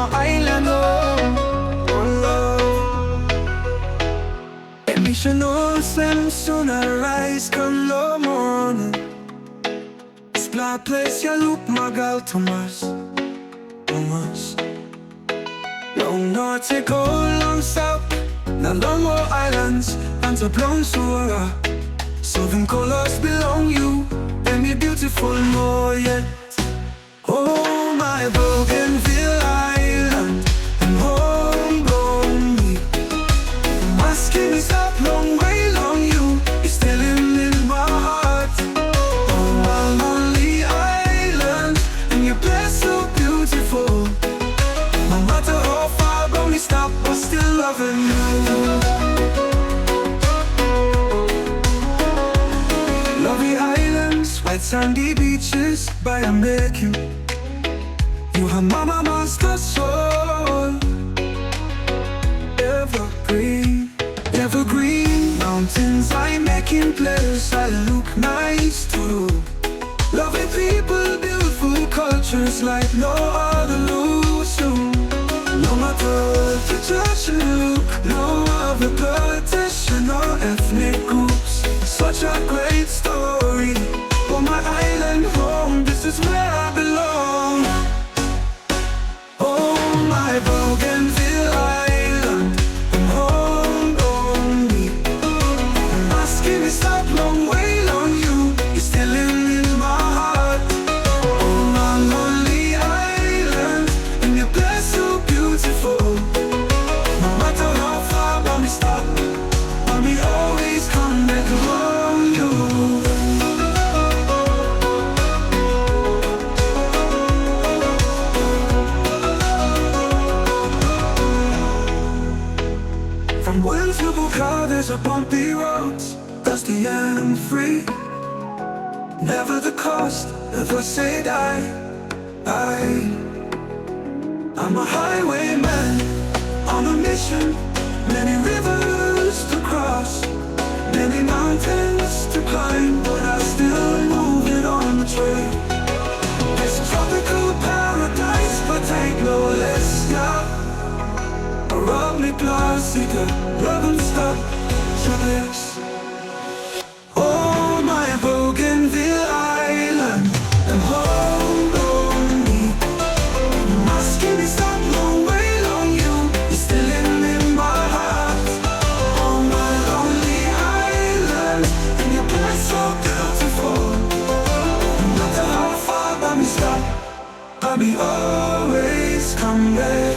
my island, oh love. Emotional slam soon arise come the morning. Splat place ya loop magal Thomas. Long north go long south, na long more islands and to blown suara. Southern colors belong you, and you're beautiful more yet. Oh my Bougainville island, and homegrown me. My skin is up long way long you, you're still in my heart. Oh my lonely island, and you're blessed so beautiful. No matter how far from me stop, I'm still loving you. Lovely islands, white sandy beaches by a making. You have mama master soul. Evergreen, evergreen mountains I making place I look nice too. Lovely people, beautiful cultures like no other lose you. No matter the church you look, no other politician or ethnic groups. Such a great story. For my island home, this is where I belong. Oh my Bougainville island, and homegrown me. My skin is up long way long you, you're still in my heart. Oh my lonely island, and you're blessed so beautiful. No matter how far from me stop, but me always come back around you. From Wales to Bucca, there's a bumpy road. That's the end free. Never the cost, never say die. I'm a highwayman on a mission. Many rivers to cross, many mountains to climb, but I'm still moving on the trail. It's a tropical paradise, but ain't no less now. Rub me plastic, rub and stop to this. Oh my Bougainville island, and homegrown me. My skin is up long way long you, you're still in my heart. Oh my lonely island, and your place so beautiful. No matter how far by me stop, I'll be always come back.